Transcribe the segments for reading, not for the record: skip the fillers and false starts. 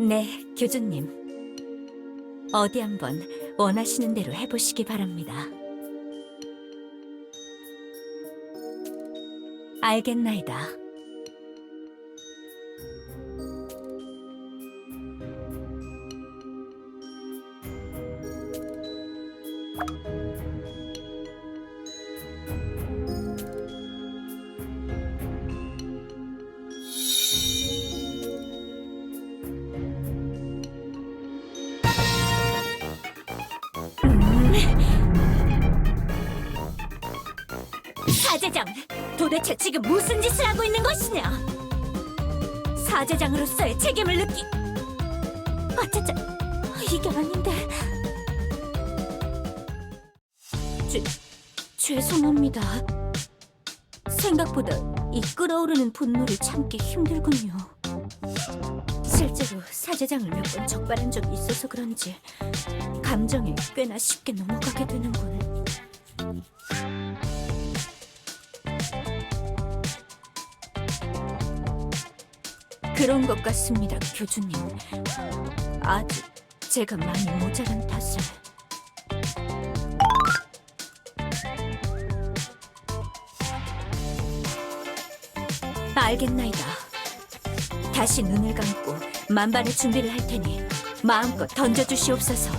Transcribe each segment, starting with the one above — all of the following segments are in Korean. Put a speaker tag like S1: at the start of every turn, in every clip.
S1: 네, 교주님. 어디 한번 원하시는 대로 해보시기 바랍니다. 알겠나이다. 사제장, 도대체 지금 무슨 짓을 하고 있는 것이냐? 사제장으로서의 책임을 아차차, 이게 아닌데. 죄송합니다. 생각보다 이 끓어오르는 분노를 참기 힘들군요. 실제로 사제장을 몇 번 적발한 적이 있어서 그런지 감정에 꽤나 쉽게 넘어가게 되는군. 그런 것 같습니다, 교주님. 아직 제가 많이 모자란 탓을. 알겠나이다. 다시 눈을 감고 만반의 준비를 할 테니 마음껏 던져주시옵소서.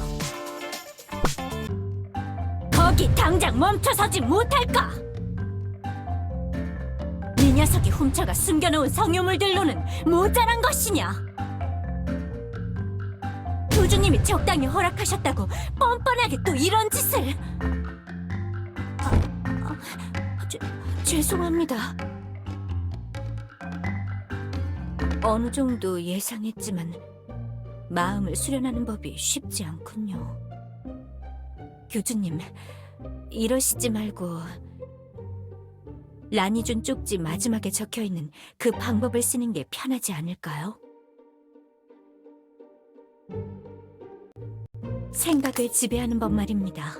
S1: 거기 당장 멈춰서지 못할까? 이 녀석이 훔쳐가 숨겨놓은 성유물들로는 모자란 것이냐? 교주님이 적당히 허락하셨다고 뻔뻔하게 또 이런 짓을... 죄송합니다. 어느 정도 예상했지만 마음을 수련하는 법이 쉽지 않군요. 교주님, 이러시지 말고 란이 준 쪽지 마지막에 적혀있는 그 방법을 쓰는 게 편하지 않을까요? 생각을 지배하는 법 말입니다.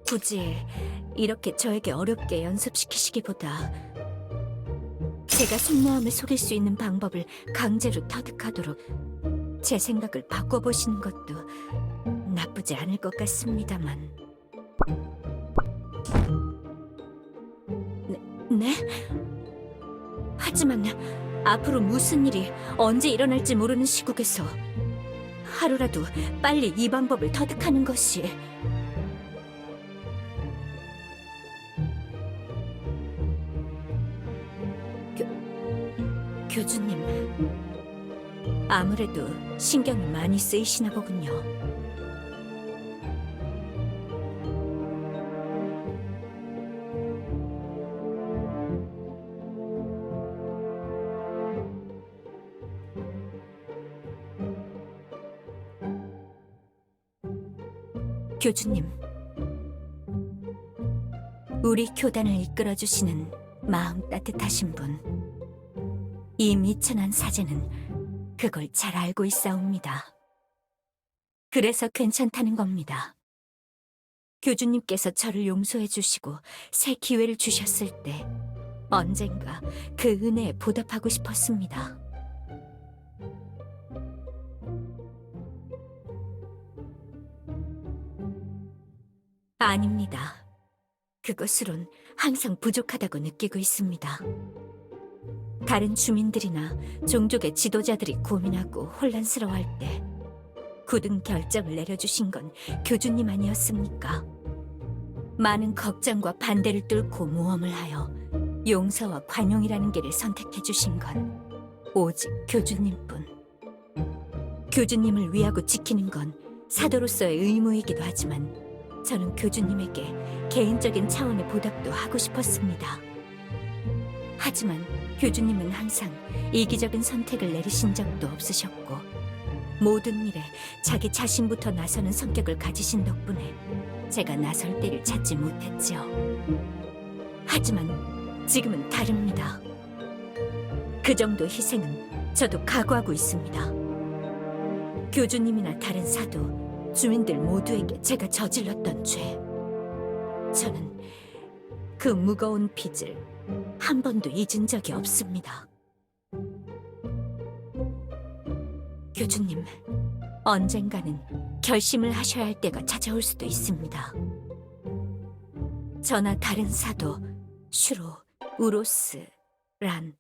S1: 굳이 이렇게 저에게 어렵게 연습시키시기보다 제가 속마음을 속일 수 있는 방법을 강제로 터득하도록 제 생각을 바꿔보시는 것도 나쁘지 않을 것 같습니다만. 네? 하지만 앞으로 무슨 일이 언제 일어날지 모르는 시국에서 하루라도 빨리 이 방법을 터득하는 것이... 교주님, 아무래도 신경이 많이 쓰이시나 보군요. 교주님, 우리 교단을 이끌어주시는 마음 따뜻하신 분, 이 미천한 사제는 그걸 잘 알고 있사옵니다. 그래서 괜찮다는 겁니다. 교주님께서 저를 용서해 주시고 새 기회를 주셨을 때 언젠가 그 은혜에 보답하고 싶었습니다. 아닙니다. 그것으론 항상 부족하다고 느끼고 있습니다. 다른 주민들이나 종족의 지도자들이 고민하고 혼란스러워할 때 굳은 결정을 내려주신 건 교주님 아니었습니까? 많은 걱정과 반대를 뚫고 모험을 하여 용서와 관용이라는 길을 선택해 주신 건 오직 교주님뿐. 교주님을 위하고 지키는 건 사도로서의 의무이기도 하지만 저는 교주님에게 개인적인 차원의 보답도 하고 싶었습니다. 하지만 교주님은 항상 이기적인 선택을 내리신 적도 없으셨고 모든 일에 자기 자신부터 나서는 성격을 가지신 덕분에 제가 나설 때를 찾지 못했지요. 하지만 지금은 다릅니다. 그 정도 희생은 저도 각오하고 있습니다. 교주님이나 다른 사도, 주민들 모두에게 제가 저질렀던 죄, 저는 그 무거운 빚을 한 번도 잊은 적이 없습니다. 교주님, 언젠가는 결심을 하셔야 할 때가 찾아올 수도 있습니다. 저나 다른 사도, 슈로, 우로스, 란,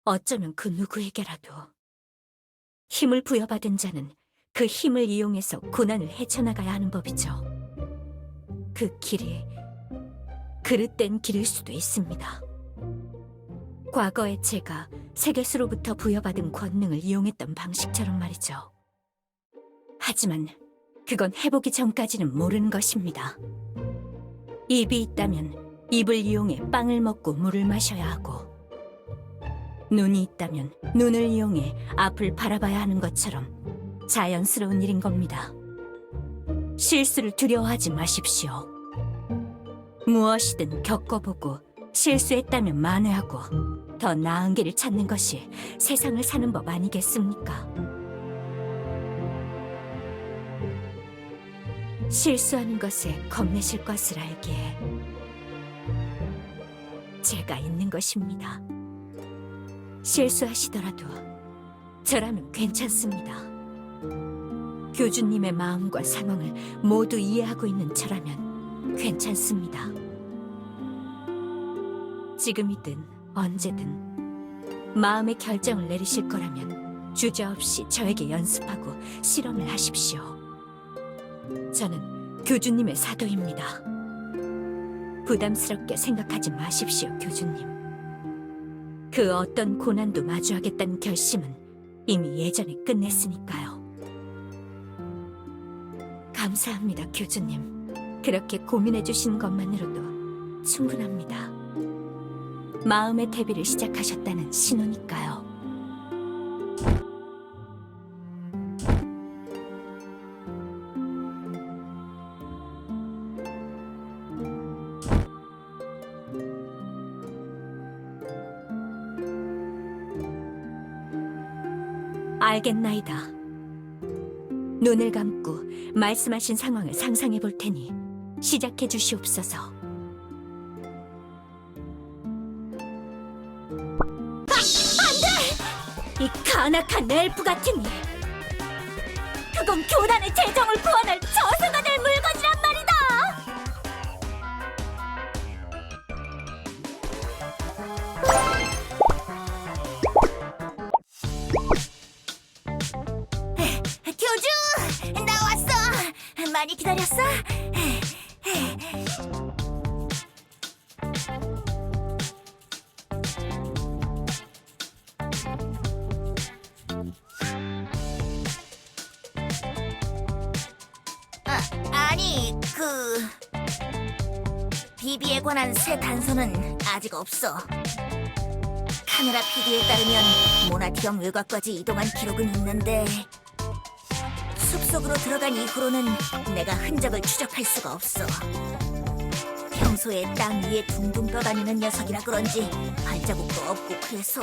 S1: 어쩌면 그 누구에게라도 힘을 부여받은 자는 그 힘을 이용해서 고난을 헤쳐나가야 하는 법이죠. 그 길이 그릇된 길일 수도 있습니다. 과거에 제가 세계수로부터 부여받은 권능을 이용했던 방식처럼 말이죠. 하지만 그건 해보기 전까지는 모르는 것입니다. 입이 있다면 입을 이용해 빵을 먹고 물을 마셔야 하고, 눈이 있다면 눈을 이용해 앞을 바라봐야 하는 것처럼 자연스러운 일인 겁니다. 실수를 두려워하지 마십시오. 무엇이든 겪어보고 실수했다면 만회하고 더 나은 길을 찾는 것이 세상을 사는 법 아니겠습니까? 실수하는 것에 겁내실 것을 알기에 제가 있는 것입니다. 실수하시더라도 저라면 괜찮습니다. 교주님의 마음과 상황을 모두 이해하고 있는 저라면 괜찮습니다. 지금이든 언제든 마음의 결정을 내리실 거라면 주저없이 저에게 연습하고 실험을 하십시오. 저는 교주님의 사도입니다. 부담스럽게 생각하지 마십시오, 교주님. 그 어떤 고난도 마주하겠다는 결심은 이미 예전에 끝냈으니까요. 감사합니다, 교주님. 그렇게 고민해 주신 것만으로도 충분합니다. 마음의 대비를 시작하셨다는 신호니까요. 알겠나이다. 눈을 감고 말씀하신 상황을 상상해 볼 테니 시작해 주시옵소서. 이 간악한 엘프 같으니 그건 교단의 재정을 구원할 저승가 될 물건이란 말이다.
S2: 교주! 나 왔어! 많이 기다렸어? 아니, 비비에 관한 새 단서는 아직 없어. 카메라 PD에 따르면 모나티엄 외곽까지 이동한 기록은 있는데 숲속으로 들어간 이후로는 내가 흔적을 추적할 수가 없어. 평소에 땅 위에 둥둥 떠다니는 녀석이라 그런지 발자국도 없고 그래서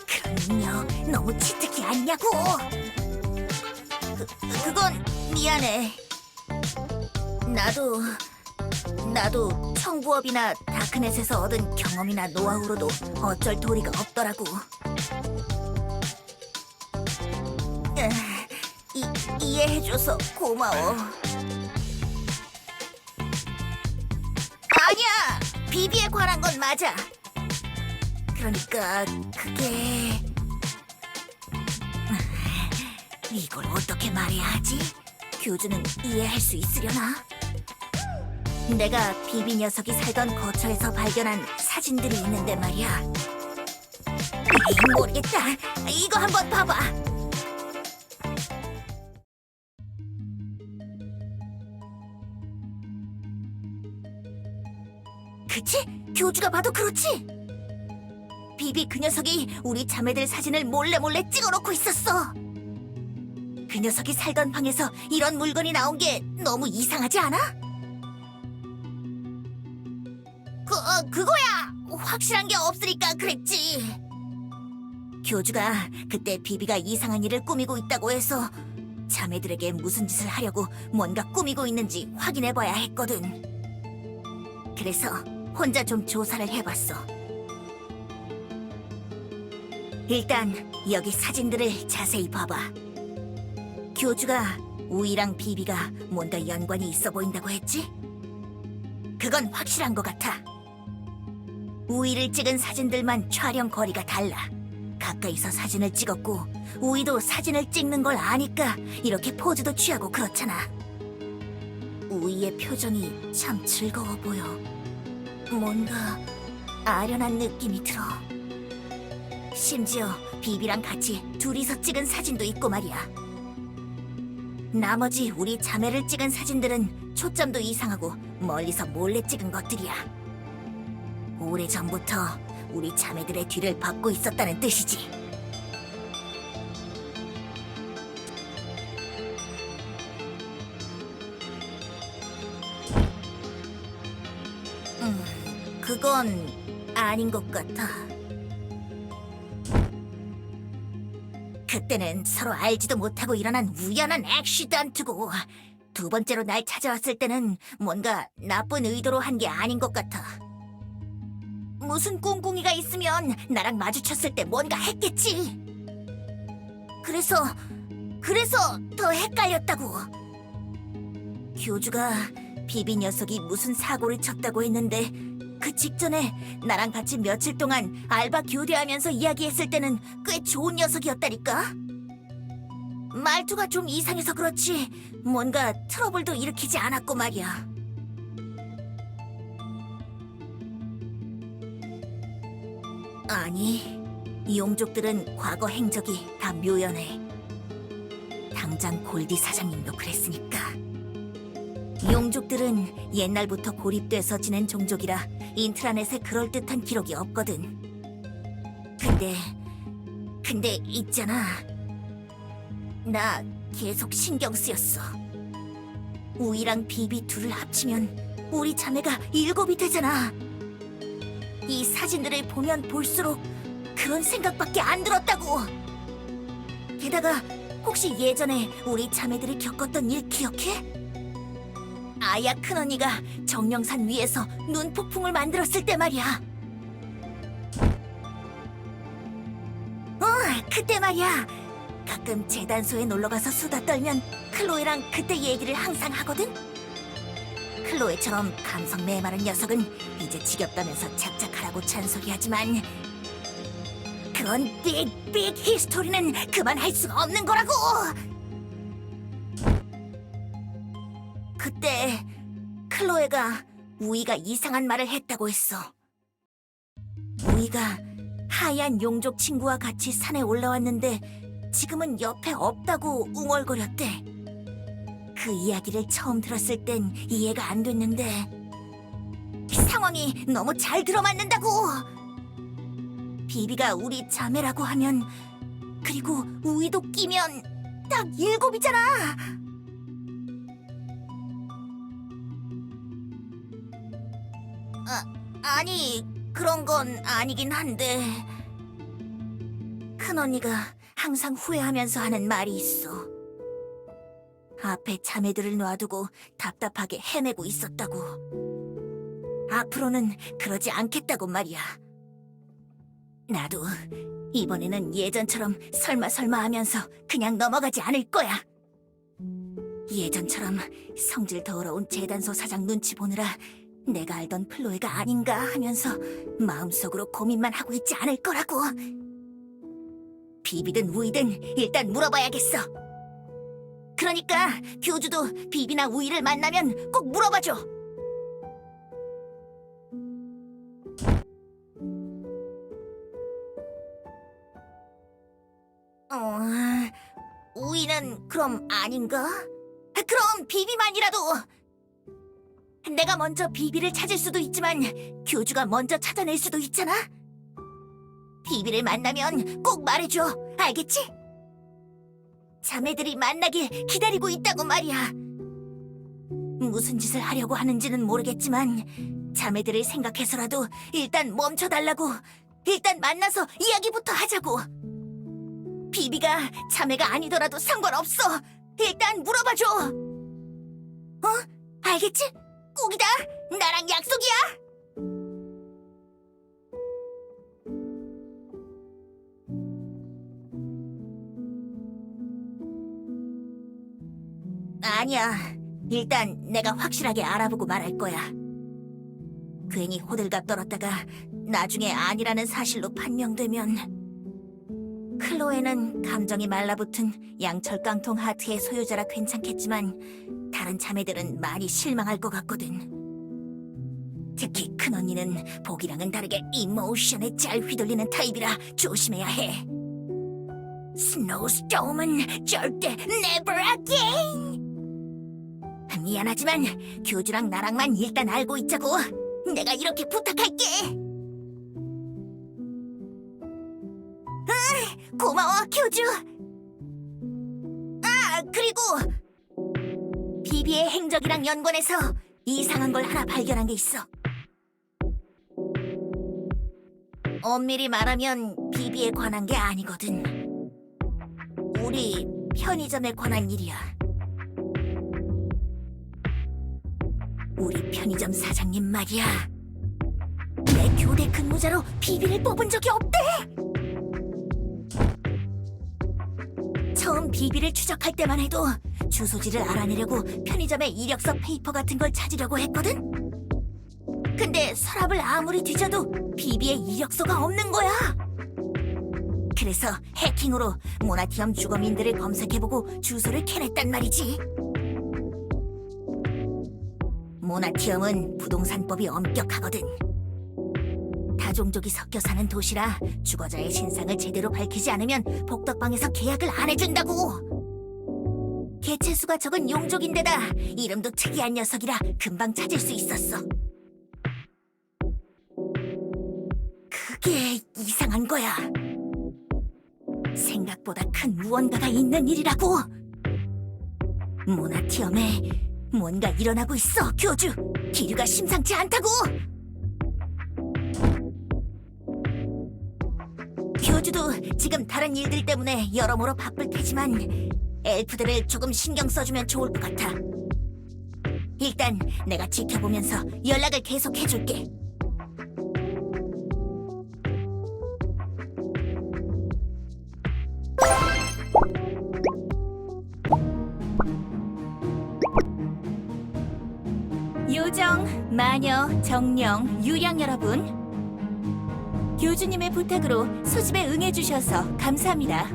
S2: 그런 능력 너무 치트키 않냐고. 그건 미안해. 나도 청부업이나 다크넷에서 얻은 경험이나 노하우로도 어쩔 도리가 없더라고. 이해해줘서 고마워. 아니야! 비비에 관한 건 맞아. 그러니까 그게... 이걸 어떻게 말해야 하지? 교주는 이해할 수 있으려나? 내가 비비 녀석이 살던 거처에서 발견한 사진들이 있는데 말이야. 모르겠다. 이거 한번 봐봐. 그치? 교주가 봐도 그렇지? 비비 그 녀석이 우리 자매들 사진을 몰래 찍어놓고 있었어. 그 녀석이 살던 방에서 이런 물건이 나온 게 너무 이상하지 않아? 그거야! 확실한 게 없으니까 그랬지. 교주가 그때 비비가 이상한 일을 꾸미고 있다고 해서 자매들에게 무슨 짓을 하려고 뭔가 꾸미고 있는지 확인해봐야 했거든. 그래서 혼자 좀 조사를 해봤어. 일단 여기 사진들을 자세히 봐봐. 교주가 우이랑 비비가 뭔가 연관이 있어 보인다고 했지? 그건 확실한 것 같아. 우이를 찍은 사진들만 촬영 거리가 달라. 가까이서 사진을 찍었고 우이도 사진을 찍는 걸 아니까 이렇게 포즈도 취하고 그렇잖아. 우이의 표정이 참 즐거워 보여. 뭔가 아련한 느낌이 들어. 심지어 비비랑 같이 둘이서 찍은 사진도 있고 말이야. 나머지 우리 자매를 찍은 사진들은 초점도 이상하고 멀리서 몰래 찍은 것들이야. 오래전부터 우리 자매들의 뒤를 받고 있었다는 뜻이지. 그건 아닌 것 같아. 그때는 서로 알지도 못하고 일어난 우연한 액시던트고, 두 번째로 날 찾아왔을 때는 뭔가 나쁜 의도로 한 게 아닌 것 같아. 무슨 꿍꿍이가 있으면 나랑 마주쳤을 때 뭔가 했겠지. 그래서 더 헷갈렸다고. 교주가 비비 녀석이 무슨 사고를 쳤다고 했는데 그 직전에 나랑 같이 며칠 동안 알바 교대하면서 이야기했을 때는 꽤 좋은 녀석이었다니까. 말투가 좀 이상해서 그렇지 뭔가 트러블도 일으키지 않았고 말이야. 아니, 용족들은 과거 행적이 다 묘연해. 당장 골디 사장님도 그랬으니까. 용족들은 옛날부터 고립돼서 지낸 종족이라 인트라넷에 그럴듯한 기록이 없거든. 근데 있잖아. 나 계속 신경 쓰였어. 우이랑 비비 둘을 합치면 우리 자매가 7이 되잖아. 이 사진들을 보면 볼수록 그런 생각밖에 안 들었다고. 게다가 혹시 예전에 우리 자매들이 겪었던 일 기억해? 아야 큰언니가 정령산 위에서 눈폭풍을 만들었을 때 말이야. 그때 말이야. 가끔 재단소에 놀러가서 수다 떨면 클로에랑 그때 얘기를 항상 하거든? 클로에처럼 감성 메마른 녀석은 이제 지겹다면서 착착하라고 잔소리하지만 그런 빅 히스토리는 그만할 수가 없는 거라고! 그때 클로에가 우이가 이상한 말을 했다고 했어. 우이가 하얀 용족 친구와 같이 산에 올라왔는데 지금은 옆에 없다고 웅얼거렸대. 그 이야기를 처음 들었을 땐 이해가 안 됐는데 상황이 너무 잘 들어맞는다고. 비비가 우리 자매라고 하면 그리고 우이도 끼면 딱 7이잖아. 아니 그런 건 아니긴 한데 큰언니가 항상 후회하면서 하는 말이 있어. 앞에 자매들을 놔두고 답답하게 헤매고 있었다고. 앞으로는 그러지 않겠다고 말이야. 나도 이번에는 예전처럼 설마 하면서 그냥 넘어가지 않을 거야. 예전처럼 성질 더러운 재단소 사장 눈치 보느라 내가 알던 플로에가 아닌가 하면서 마음속으로 고민만 하고 있지 않을 거라고. 비비든 우이든 일단 물어봐야겠어. 그러니까 교주도 비비나 우이를 만나면 꼭 물어봐줘. 우이는 그럼 아닌가? 그럼 비비만이라도. 내가 먼저 비비를 찾을 수도 있지만 교주가 먼저 찾아낼 수도 있잖아. 비비를 만나면 꼭 말해줘. 알겠지? 자매들이 만나길 기다리고 있다고 말이야. 무슨 짓을 하려고 하는지는 모르겠지만 자매들을 생각해서라도 일단 멈춰달라고. 일단 만나서 이야기부터 하자고. 비비가 자매가 아니더라도 상관없어. 일단 물어봐줘. 알겠지? 꼭이다. 나랑 약속이야. 아니야. 일단 내가 확실하게 알아보고 말할 거야. 괜히 호들갑 떨었다가 나중에 아니라는 사실로 판명되면 클로에는 감정이 말라붙은 양철깡통 하트의 소유자라 괜찮겠지만 다른 자매들은 많이 실망할 것 같거든. 특히 큰언니는 복이랑은 다르게 이모션에 잘 휘둘리는 타입이라 조심해야 해. 스노우스톰은 절대 never again! 미안하지만 교주랑 나랑만 일단 알고 있자고. 내가 이렇게 부탁할게. 고마워, 교주. 아, 그리고 비비의 행적이랑 연관해서 이상한 걸 하나 발견한 게 있어. 엄밀히 말하면 비비에 관한 게 아니거든. 우리 편의점에 관한 일이야. 우리 편의점 사장님 말이야. 내 교대 근무자로 비비를 뽑은 적이 없대. 처음 비비를 추적할 때만 해도 주소지를 알아내려고 편의점에 이력서 페이퍼 같은 걸 찾으려고 했거든. 근데 서랍을 아무리 뒤져도 비비의 이력서가 없는 거야. 그래서 해킹으로 모나티엄 주거민들을 검색해보고 주소를 캐냈단 말이지. 모나티엄은 부동산법이 엄격하거든. 다종족이 섞여 사는 도시라 주거자의 신상을 제대로 밝히지 않으면 복덕방에서 계약을 안 해준다고. 개체수가 적은 용족인데다 이름도 특이한 녀석이라 금방 찾을 수 있었어. 그게 이상한 거야. 생각보다 큰 무언가가 있는 일이라고. 모나티엄에 뭔가 일어나고 있어, 교주. 기류가 심상치 않다고. 교주도 지금 다른 일들 때문에 여러모로 바쁠 테지만 엘프들을 조금 신경 써주면 좋을 것 같아. 일단 내가 지켜보면서 연락을 계속 해줄게. 요정, 마녀, 정령, 유령 여러분, 교주님의 부탁으로 소집에 응해주셔서 감사합니다.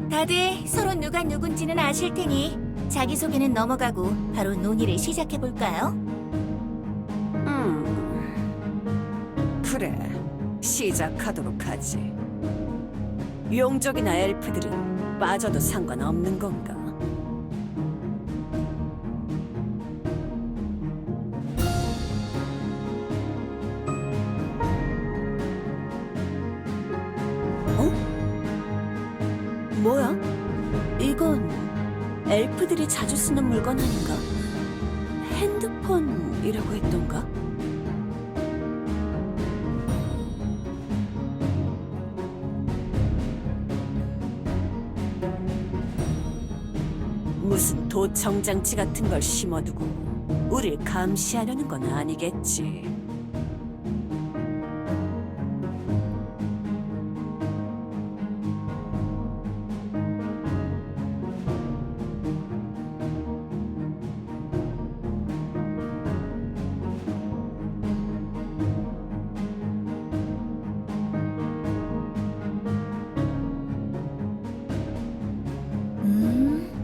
S2: 다들 서로 누가 누군지는 아실 테니 자기소개는 넘어가고 바로 논의를 시작해볼까요?
S3: 그래, 시작하도록 하지. 용족이나 엘프들은 빠져도 상관없는 건가? 뭐야? 이건 엘프들이 자주 쓰는 물건 아닌가? 핸드폰이라고 했던가? 무슨 도청장치 같은 걸 심어두고 우릴 감시하려는 건 아니겠지.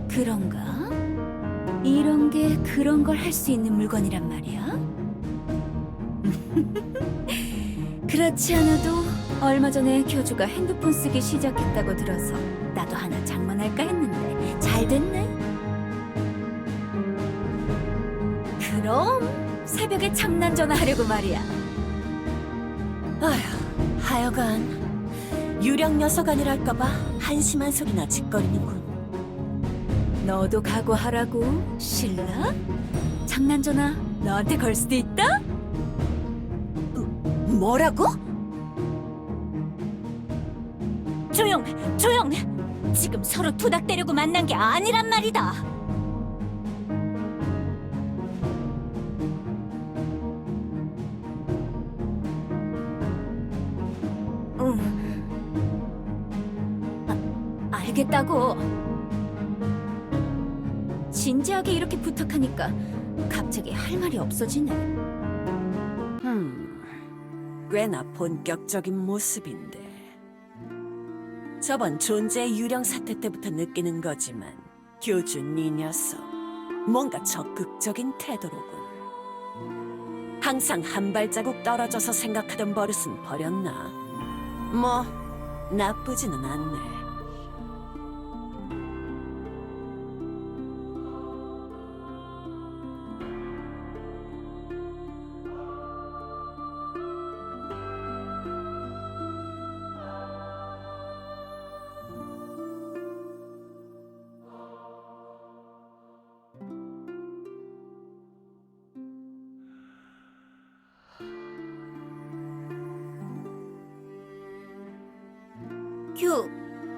S1: 그런가? 이런 게 그런 걸 할 수 있는 물건이란 말이야? 그렇지 않아도 얼마 전에 교주가 핸드폰 쓰기 시작했다고 들어서 나도 하나 장만할까 했는데 잘 됐네. 그럼 새벽에 장난 전화하려고 말이야.
S3: 아휴, 하여간 유령 녀석 아니랄까봐 한심한 소리나 짓거리는군.
S1: 너도 각오하라고, 신라? 장난 전화 너한테 걸 수도 있다?
S3: 뭐라고?
S1: 조용! 조용! 지금 서로 투닥대려고 만난 게 아니란 말이다. 알겠다고. 진지하게 이렇게 부탁하니까 갑자기 할 말이 없어지네.
S3: 꽤나 본격적인 모습인데. 저번 존재의 유령 사태 때부터 느끼는 거지만 교준 이 녀석 뭔가 적극적인 태도로군. 항상 한 발자국 떨어져서 생각하던 버릇은 버렸나? 뭐 나쁘지는 않네.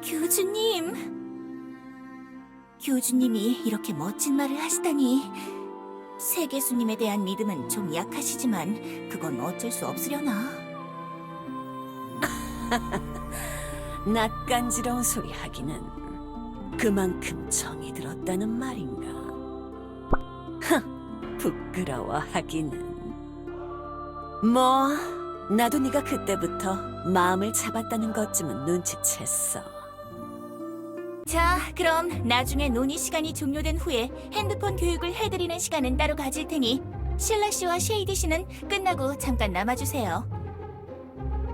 S2: 교주님. 교주님이 이렇게 멋진 말을 하시다니. 세계수님에 대한 믿음은 좀 약하시지만 그건 어쩔 수 없으려나.
S3: 낯간지러운 소리 하기는 그만큼 정이 들었다는 말인가. 부끄러워 하기는. 뭐 나도 네가 그때부터 마음을 잡았다는 것쯤은 눈치챘어.
S2: 자, 그럼 나중에 논의 시간이 종료된 후에 핸드폰 교육을 해드리는 시간은 따로 가질 테니 실라 씨와 쉐이디 씨는 끝나고 잠깐 남아주세요.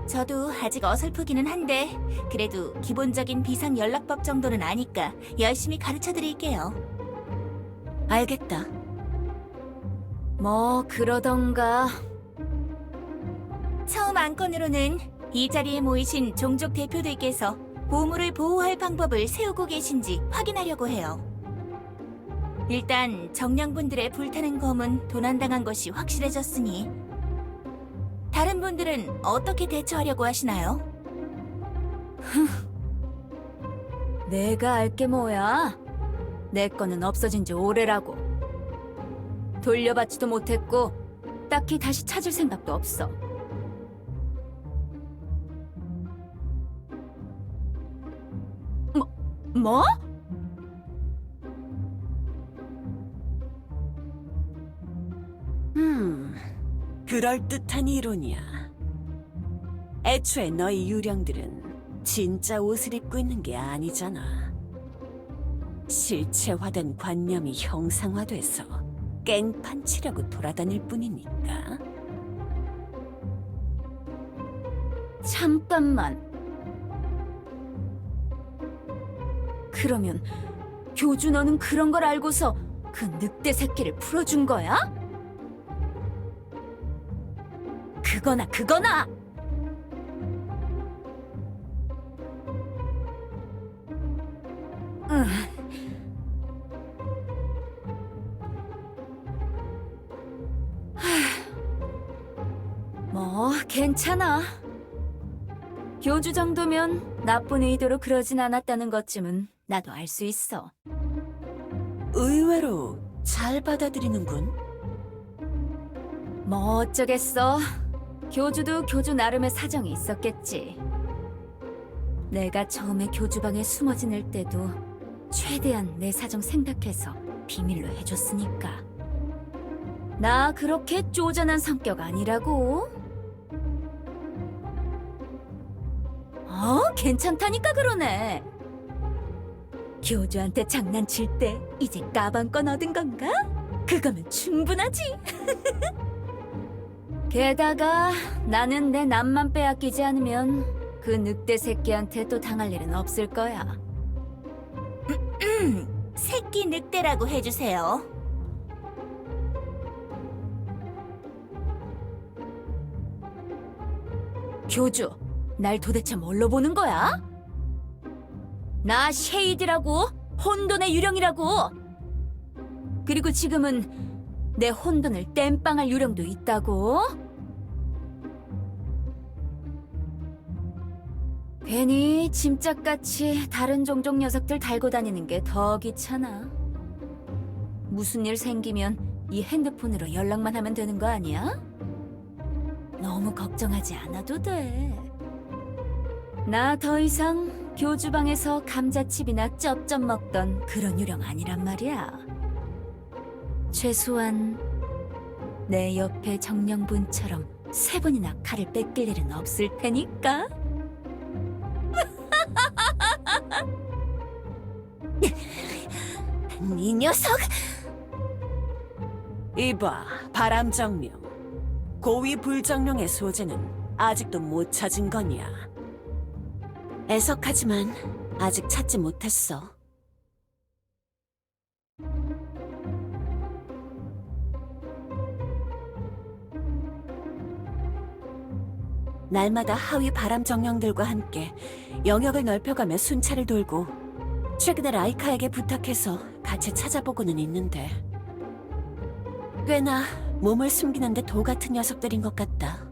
S2: 저도 아직 어설프기는 한데 그래도 기본적인 비상 연락법 정도는 아니까 열심히 가르쳐 드릴게요.
S3: 알겠다.
S1: 뭐 그러던가.
S2: 처음 안건으로는 이 자리에 모이신 종족 대표들께서 보물을 보호할 방법을 세우고 계신지 확인하려고 해요. 일단 정령분들의 불타는 검은 도난당한 것이 확실해졌으니 다른 분들은 어떻게 대처하려고 하시나요?
S1: 내가 알게 뭐야? 내 거는 없어진 지 오래라고. 돌려받지도 못했고 딱히 다시 찾을 생각도 없어. 뭐?
S3: 그럴듯한 이론이야. 애초에 너희 유령들은 진짜 옷을 입고 있는 게 아니잖아. 실체화된 관념이 형상화돼서 깽판 치려고 돌아다닐 뿐이니까.
S1: 잠깐만. 그러면 교주 너는 그런 걸 알고서 그 늑대 새끼를 풀어준 거야? 그거나! 뭐 괜찮아. 교주 정도면 나쁜 의도로 그러진 않았다는 것쯤은 나도 알 수 있어.
S3: 의외로 잘 받아들이는군.
S1: 뭐 어쩌겠어. 교주도 교주 나름의 사정이 있었겠지. 내가 처음에 교주방에 숨어 지낼 때도 최대한 내 사정 생각해서 비밀로 해줬으니까. 나 그렇게 쪼잔한 성격 아니라고. 괜찮다니까 그러네. 교주한테 장난칠 때 이제 까방권 얻은 건가? 그거면 충분하지. 게다가 나는 내 남만 빼앗기지 않으면 그 늑대 새끼한테 또 당할 일은 없을 거야.
S2: 새끼 늑대라고 해주세요.
S1: 교주, 날 도대체 뭘로 보는 거야? 나 쉐이드라고, 혼돈의 유령이라고. 그리고 지금은 내 혼돈을 땜빵할 유령도 있다고? 괜히 짐짝같이 다른 종족 녀석들 달고 다니는 게 더 귀찮아. 무슨 일 생기면 이 핸드폰으로 연락만 하면 되는 거 아니야? 너무 걱정하지 않아도 돼. 나 더 이상 교주방에서 감자칩이나 쩝쩝 먹던 그런 유령 아니란 말이야. 최소한 내 옆에 정령분처럼 3번이나 칼을 뺏길 일은 없을 테니까.
S2: 이 녀석!
S3: 이봐, 바람정령. 고위 불정령의 소재는 아직도 못 찾은 거냐? 애석하지만 아직 찾지 못했어. 날마다 하위 바람정령들과 함께 영역을 넓혀가며 순찰을 돌고 최근에 라이카에게 부탁해서 같이 찾아보고는 있는데 꽤나 몸을 숨기는데 도 같은 녀석들인 것 같다.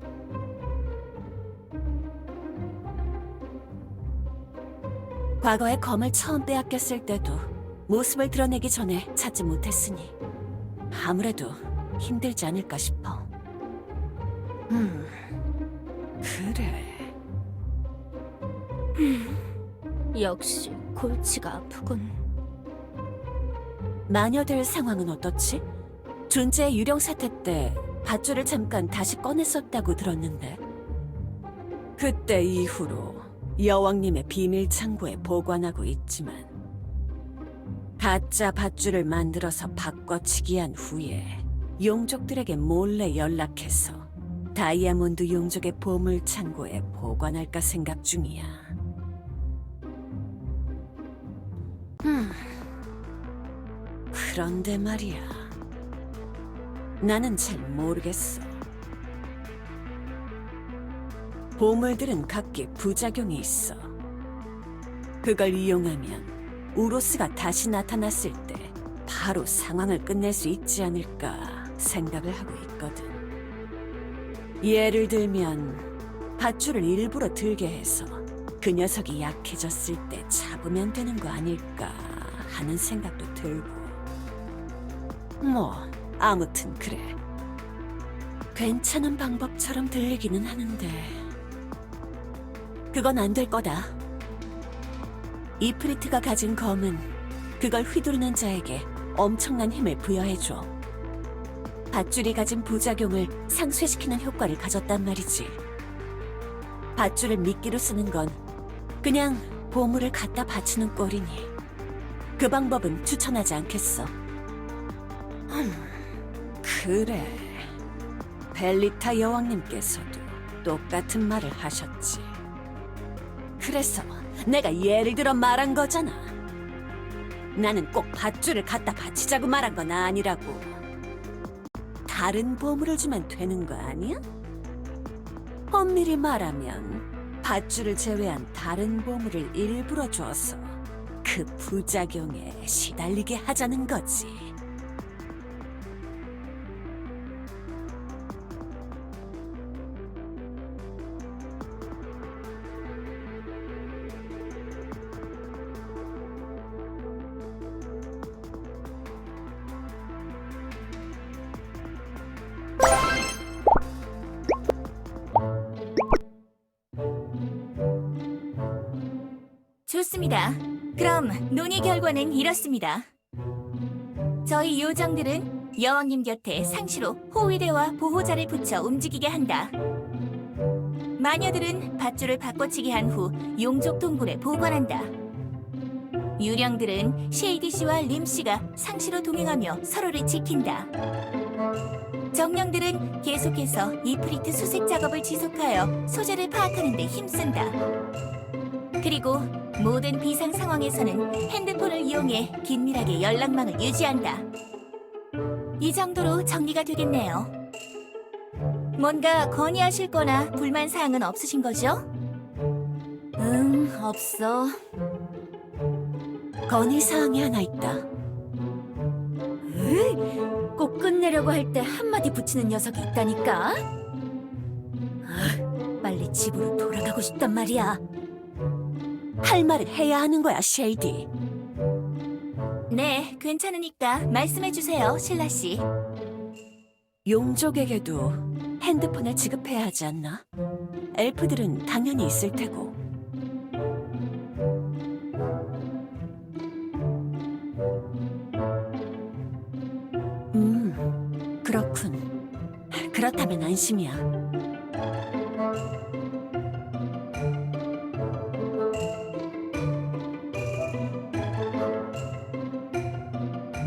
S3: 과거에 검을 처음 빼앗겼을 때도 모습을 드러내기 전에 찾지 못했으니 아무래도 힘들지 않을까 싶어. 그래.
S1: 역시 골치가 아프군.
S3: 마녀들 상황은 어떻지? 존재의 유령 사태 때 밧줄을 잠깐 다시 꺼냈었다고 들었는데 그때 이후로 여왕님의 비밀 창고에 보관하고 있지만 가짜 밧줄을 만들어서 바꿔치기 한 후에 용족들에게 몰래 연락해서 다이아몬드 용족의 보물 창고에 보관할까 생각 중이야. 그런데 말이야. 나는 잘 모르겠어. 보물들은 각기 부작용이 있어. 그걸 이용하면 우로스가 다시 나타났을 때 바로 상황을 끝낼 수 있지 않을까 생각을 하고 있거든. 예를 들면 밧줄을 일부러 들게 해서 그 녀석이 약해졌을 때 잡으면 되는 거 아닐까 하는 생각도 들고. 뭐 아무튼 그래. 괜찮은 방법처럼 들리기는 하는데 그건 안 될 거다. 이프리트가 가진 검은 그걸 휘두르는 자에게 엄청난 힘을 부여해줘. 밧줄이 가진 부작용을 상쇄시키는 효과를 가졌단 말이지. 밧줄을 미끼로 쓰는 건 그냥 보물을 갖다 바치는 꼴이니 그 방법은 추천하지 않겠어. 그래. 벨리타 여왕님께서도 똑같은 말을 하셨지. 그래서 내가 예를 들어 말한 거잖아. 나는 꼭 밧줄을 갖다 바치자고 말한 건 아니라고. 다른 보물을 주면 되는 거 아니야? 엄밀히 말하면 밧줄을 제외한 다른 보물을 일부러 줘서 그 부작용에 시달리게 하자는 거지.
S2: 좋습니다. 그럼 논의 결과는 이렇습니다. 저희 요정들은 여왕님 곁에 상시로 호위대와 보호자를 붙여 움직이게 한다. 마녀들은 밧줄을 바꿔치기 한 후 용족 동굴에 보관한다. 유령들은 쉐이디 씨와 림 씨가 상시로 동행하며 서로를 지킨다. 정령들은 계속해서 이프리트 수색 작업을 지속하여 소재를 파악하는 데 힘쓴다. 그리고 모든 비상 상황에서는 핸드폰을 이용해 긴밀하게 연락망을 유지한다. 이 정도로 정리가 되겠네요. 뭔가 건의하실 거나 불만 사항은 없으신 거죠?
S1: 없어.
S3: 건의 사항이 하나 있다.
S1: 꼭 끝내려고 할 때 한마디 붙이는 녀석이 있다니까. 빨리 집으로 돌아가고 싶단 말이야.
S3: 할 말을 해야 하는 거야, 쉐이디.
S2: 네, 괜찮으니까 말씀해주세요, 신라 씨.
S3: 용족에게도 핸드폰을 지급해야 하지 않나? 엘프들은 당연히 있을 테고. 그렇군. 그렇다면 안심이야.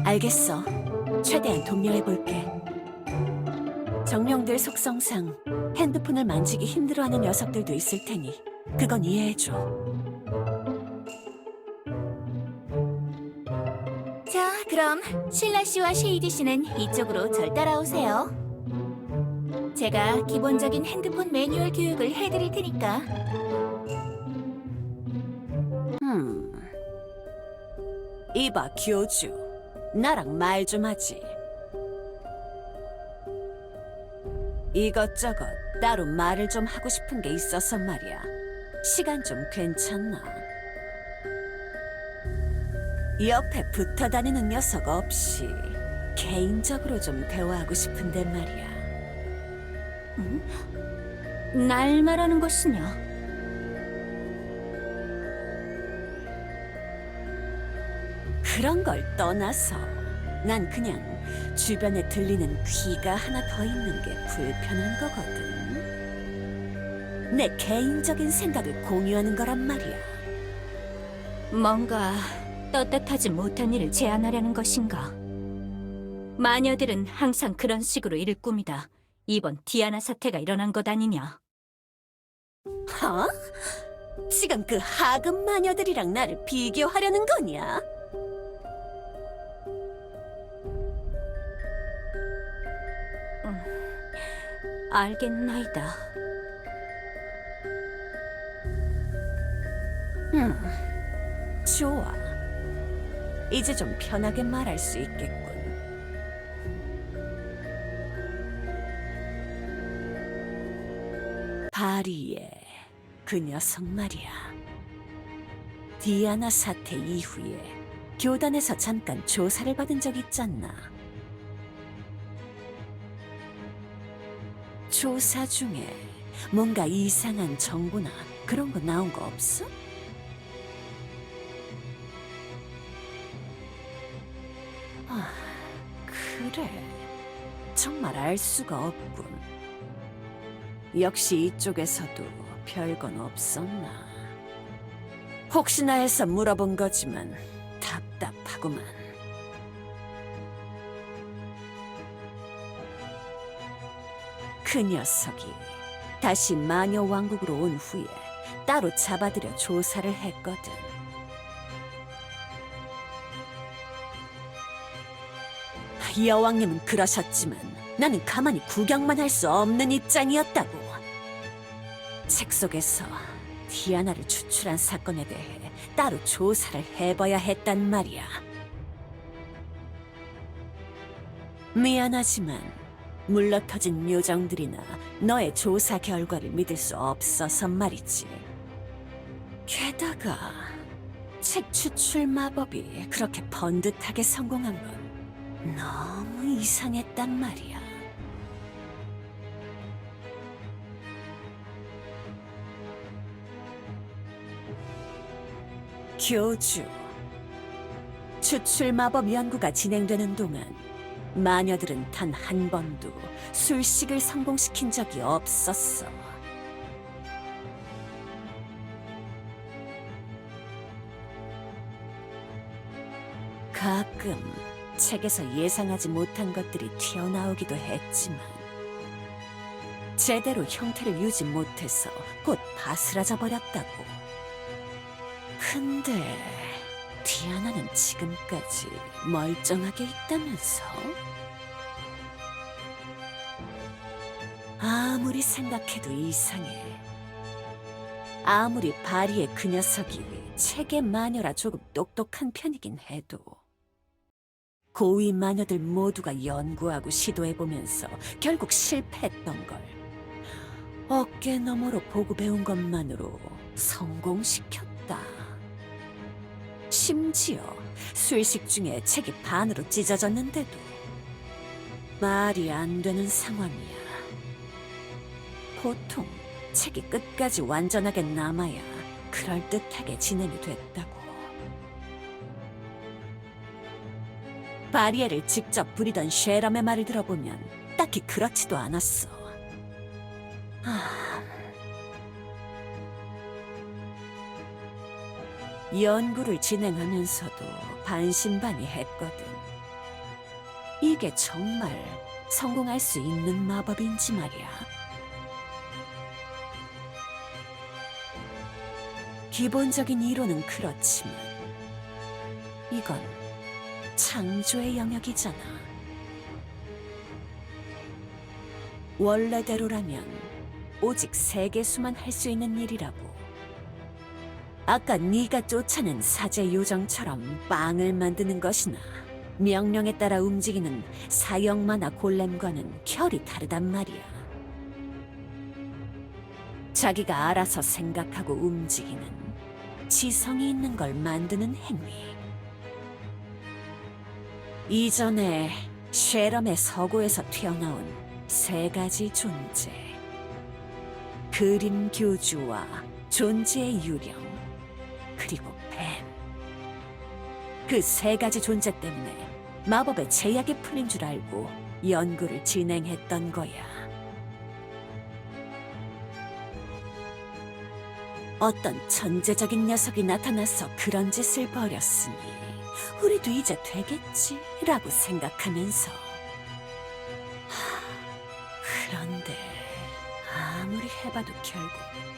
S3: 알겠어. 최대한 독려해볼게. 정령들 속성상 핸드폰을 만지기 힘들어하는 녀석들도 있을 테니 그건 이해해줘.
S2: 자, 그럼 신라 씨와 쉐이디 씨는 이쪽으로 절 따라오세요. 제가 기본적인 핸드폰 매뉴얼 교육을 해드릴 테니까.
S3: 이봐, 교주. 나랑 말 좀 하지. 이것저것 따로 말을 좀 하고 싶은 게 있어서 말이야. 시간 좀 괜찮나? 옆에 붙어 다니는 녀석 없이 개인적으로 좀 대화하고 싶은데 말이야.
S1: 날 말하는 것이냐?
S3: 그런 걸 떠나서 난 그냥 주변에 들리는 귀가 하나 더 있는 게 불편한 거거든. 내 개인적인 생각을 공유하는 거란 말이야.
S1: 뭔가 떳떳하지 못한 일을 제안하려는 것인가? 마녀들은 항상 그런 식으로 일을 꾸미다 이번 디아나 사태가 일어난 것 아니냐?
S3: 어? 지금 그 하급 마녀들이랑 나를 비교하려는 거냐?
S1: 알겠나이다.
S3: 좋아. 이제 좀 편하게 말할 수 있겠군. 바리에 그 녀석 말이야. 디아나 사태 이후에 교단에서 잠깐 조사를 받은 적 있잖아. 조사 중에 뭔가 이상한 정보나 그런 거 나온 거 없어? 아, 그래. 정말 알 수가 없군. 역시 이쪽에서도 별건 없었나. 혹시나 해서 물어본 거지만 답답하구만. 그 녀석이 다시 마녀 왕국으로 온 후에 따로 잡아들여 조사를 했거든. 여왕님은 그러셨지만 나는 가만히 구경만 할 수 없는 입장이었다고. 책 속에서 디아나를 추출한 사건에 대해 따로 조사를 해봐야 했단 말이야. 미안하지만 물러터진 요정들이나 너의 조사 결과를 믿을 수 없어서 말이지. 게다가 책 추출 마법이 그렇게 번듯하게 성공한 건 너무 이상했단 말이야. 교주, 추출 마법 연구가 진행되는 동안 마녀들은 단 한 번도 술식을 성공시킨 적이 없었어. 가끔 책에서 예상하지 못한 것들이 튀어나오기도 했지만 제대로 형태를 유지 못해서 곧 바스라져 버렸다고. 근데 디아나는 지금까지 멀쩡하게 있다면서? 아무리 생각해도 이상해. 아무리 바리의 그 녀석이 책의 마녀라 조금 똑똑한 편이긴 해도 고위 마녀들 모두가 연구하고 시도해보면서 결국 실패했던 걸 어깨 너머로 보고 배운 것만으로 성공시켰다. 심지어 술식 중에 책이 반으로 찢어졌는데도 말이 안 되는 상황이야. 보통 책이 끝까지 완전하게 남아야 그럴듯하게 진행이 됐다고. 바리에를 직접 부리던 쉐럼의 말을 들어보면 딱히 그렇지도 않았어. 연구를 진행하면서도 반신반의했거든. 이게 정말 성공할 수 있는 마법인지 말이야. 기본적인 이론은 그렇지만 이건 창조의 영역이잖아. 원래대로라면 오직 세계수만 할 수 있는 일이라고. 아까 네가 쫓아낸 사제 요정처럼 빵을 만드는 것이나 명령에 따라 움직이는 사형만화 골렘과는 결이 다르단 말이야. 자기가 알아서 생각하고 움직이는 지성이 있는 걸 만드는 행위. 이전에 쉐럼의 서고에서 튀어나온 세 가지 존재. 그림 교주와 존재의 유령, 그리고 뱀. 그 세 가지 존재 때문에 마법의 제약이 풀린 줄 알고 연구를 진행했던 거야. 어떤 천재적인 녀석이 나타나서 그런 짓을 벌였으니 우리도 이제 되겠지라고 생각하면서. 그런데 아무리 해봐도 결국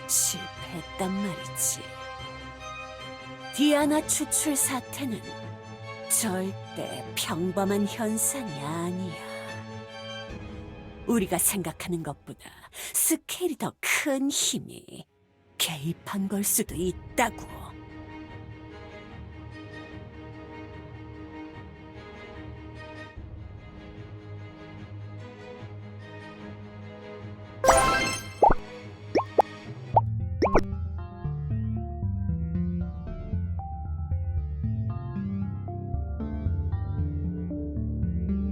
S3: 실패했단 말이지. 디아나 추출 사태는 절대 평범한 현상이 아니야. 우리가 생각하는 것보다 스케일이 더 큰 힘이 개입한 걸 수도 있다고.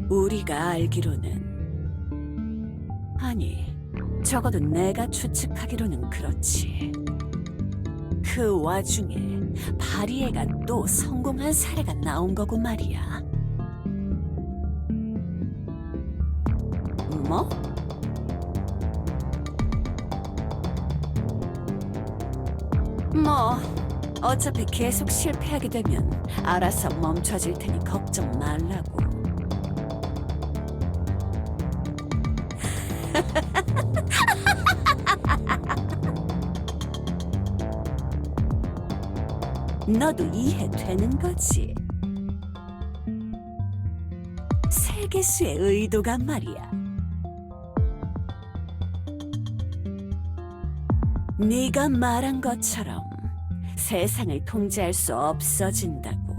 S3: 우리가 알기로는, 아니, 적어도 내가 추측하기로는 그렇지. 그 와중에 바리에가 또 성공한 사례가 나온 거고 말이야. 뭐? 뭐, 어차피 계속 실패하게 되면 알아서 멈춰질 테니 걱정 말라고. 너도 이해되는 거지? 세계수의 의도가 말이야. 네가 말한 것처럼 세상을 통제할 수 없어진다고.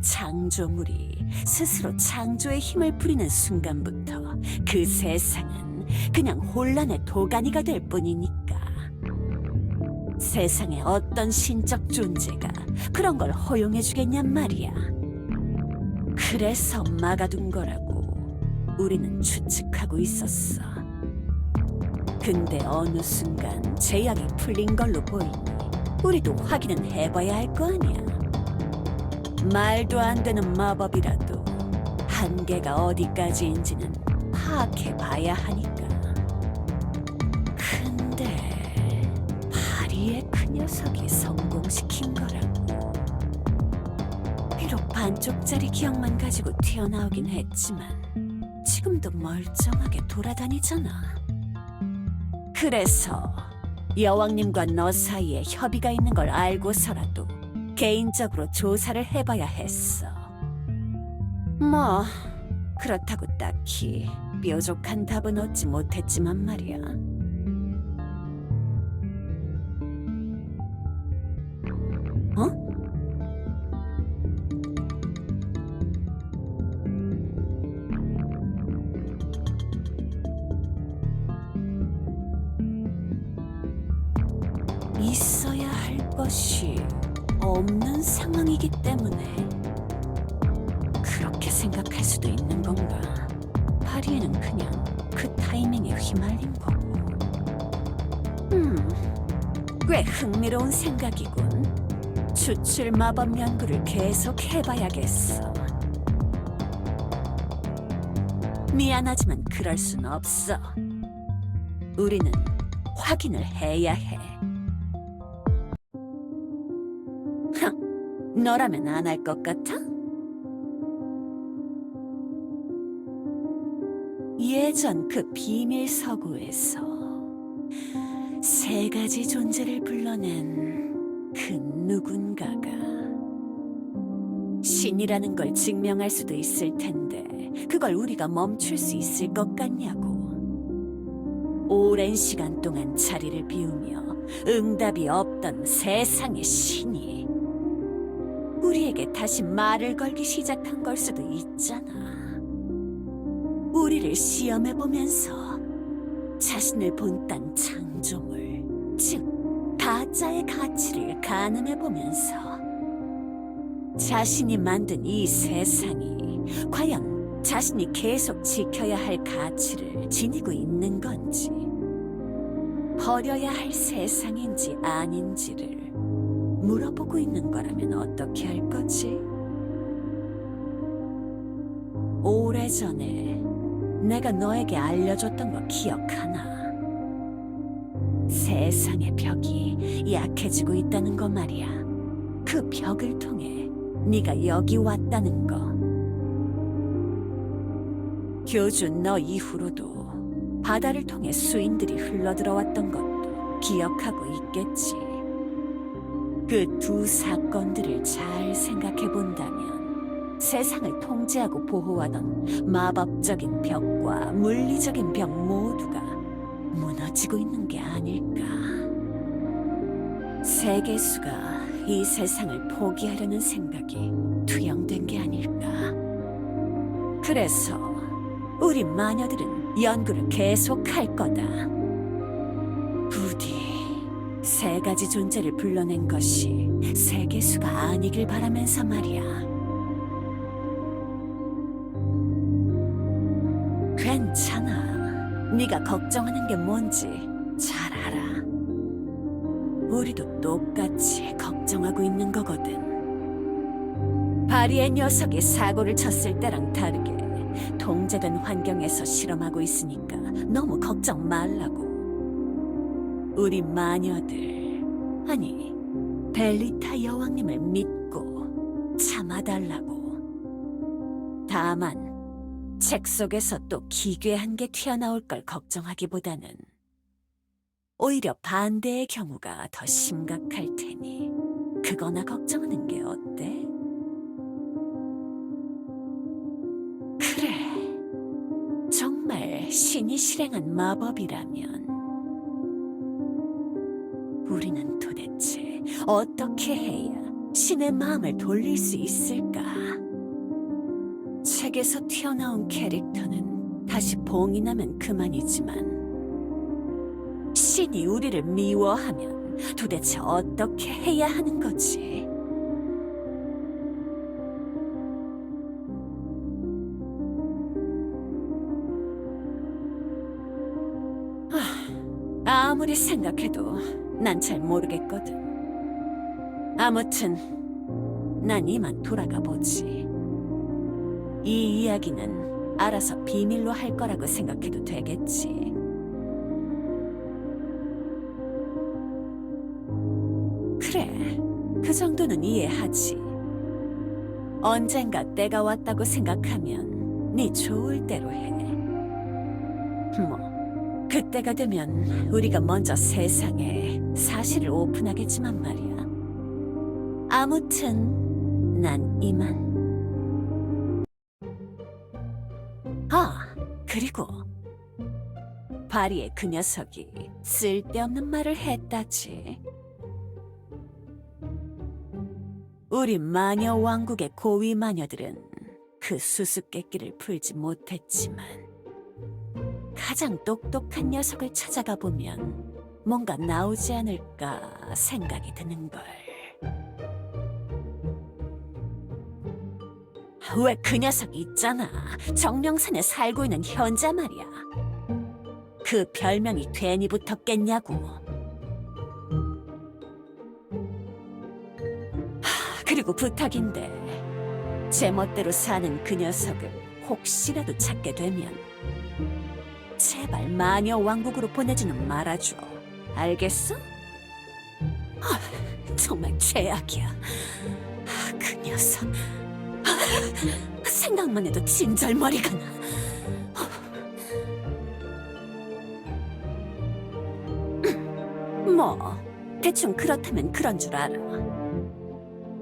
S3: 창조물이 스스로 창조의 힘을 부리는 순간부터 그 세상은 그냥 혼란의 도가니가 될 뿐이니까. 세상에 어떤 신적 존재가 그런 걸 허용해주겠냔 말이야. 그래서 막아둔 거라고 우리는 추측하고 있었어. 근데 어느 순간 제약이 풀린 걸로 보이니 우리도 확인은 해봐야 할 거 아니야. 말도 안 되는 마법이라도 한계가 어디까지인지는 파악해봐야 하니까. 근데 바리의 그 녀석이 성공시킨 거라고. 비록 반쪽짜리 기억만 가지고 튀어나오긴 했지만 지금도 멀쩡하게 돌아다니잖아. 그래서 여왕님과 너 사이에 협의가 있는 걸 알고서라도 개인적으로 조사를 해봐야 했어. 뭐 그렇다고 딱히 뾰족한 답은 얻지 못했지만 말이야. 어? 있어야 할 것이 없는 상황이기 때문에 그렇게 생각할 수도 있는 건가? 바리에는 그냥 그 타이밍에 휘말린 거고. 꽤 흥미로운 생각이군. 추출 마법 연구를 계속 해봐야겠어. 미안하지만 그럴 순 없어. 우리는 확인을 해야 해. 너라면 안 할 것 같아? 예전 그 비밀 서구에서 세 가지 존재를 불러낸 그 누군가가 신이라는 걸 증명할 수도 있을 텐데 그걸 우리가 멈출 수 있을 것 같냐고. 오랜 시간 동안 자리를 비우며 응답이 없던 세상의 신이 우리에게 다시 말을 걸기 시작한 걸 수도 있잖아. 우리를 시험해보면서 자신을 본딴 창조물, 즉 가짜의 가치를 가늠해보면서 자신이 만든 이 세상이 과연 자신이 계속 지켜야 할 가치를 지니고 있는 건지, 버려야 할 세상인지 아닌지를 물어보고 있는 거라면 어떻게 할 거지? 오래전에 내가 너에게 알려줬던 거 기억하나? 세상의 벽이 약해지고 있다는 거 말이야. 그 벽을 통해 네가 여기 왔다는 거. 교주 너 이후로도 바다를 통해 수인들이 흘러들어왔던 것도 기억하고 있겠지. 그 두 사건들을 잘 생각해 본다면 세상을 통제하고 보호하던 마법적인 벽과 물리적인 벽 모두가 무너지고 있는 게 아닐까. 세계수가 이 세상을 포기하려는 생각이 투영된 게 아닐까. 그래서 우리 마녀들은 연구를 계속할 거다. 부디 세 가지 존재를 불러낸 것이 세계수가 아니길 바라면서 말이야. 괜찮아. 네가 걱정하는 게 뭔지 잘 알아. 우리도 똑같이 걱정하고 있는 거거든. 바리의 녀석이 사고를 쳤을 때랑 다르게 통제된 환경에서 실험하고 있으니까 너무 걱정 말라고. 우리 마녀들, 아니 벨리타 여왕님을 믿고 참아달라고. 다만 책 속에서 또 기괴한 게 튀어나올 걸 걱정하기보다는 오히려 반대의 경우가 더 심각할 테니 그거나 걱정하는 게 어때? 그래, 정말 신이 실행한 마법이라면 우리는 도대체 어떻게 해야 신의 마음을 돌릴 수 있을까? 책에서 튀어나온 캐릭터는 다시 봉인하면 그만이지만 신이 우리를 미워하면 도대체 어떻게 해야 하는 거지? 아무리 생각해도 난 잘 모르겠거든. 아무튼 난 이만 돌아가 보지. 이 이야기는 알아서 비밀로 할 거라고 생각해도 되겠지. 그래, 그 정도는 이해하지. 언젠가 때가 왔다고 생각하면 네 좋을 대로 해. 뭐 그때가 되면 우리가 먼저 세상에 사실을 오픈하겠지만 말이야. 아무튼 난 이만. 그리고 바리의 그 녀석이 쓸데없는 말을 했다지. 우리 마녀 왕국의 고위 마녀들은 그 수수께끼를 풀지 못했지만 가장 똑똑한 녀석을 찾아가 보면 뭔가 나오지 않을까 생각이 드는걸. 왜 그 녀석 있잖아. 정령산에 살고 있는 현자 말이야. 그 별명이 괜히 붙었겠냐고. 그리고 부탁인데 제멋대로 사는 그 녀석을 혹시라도 찾게 되면 제발 마녀 왕국으로 보내지는 말아줘. 알겠어? 정말 최악이야. 그 녀석. 생각만 해도 진절머리가 나. 뭐 대충 그렇다면 그런 줄 알아.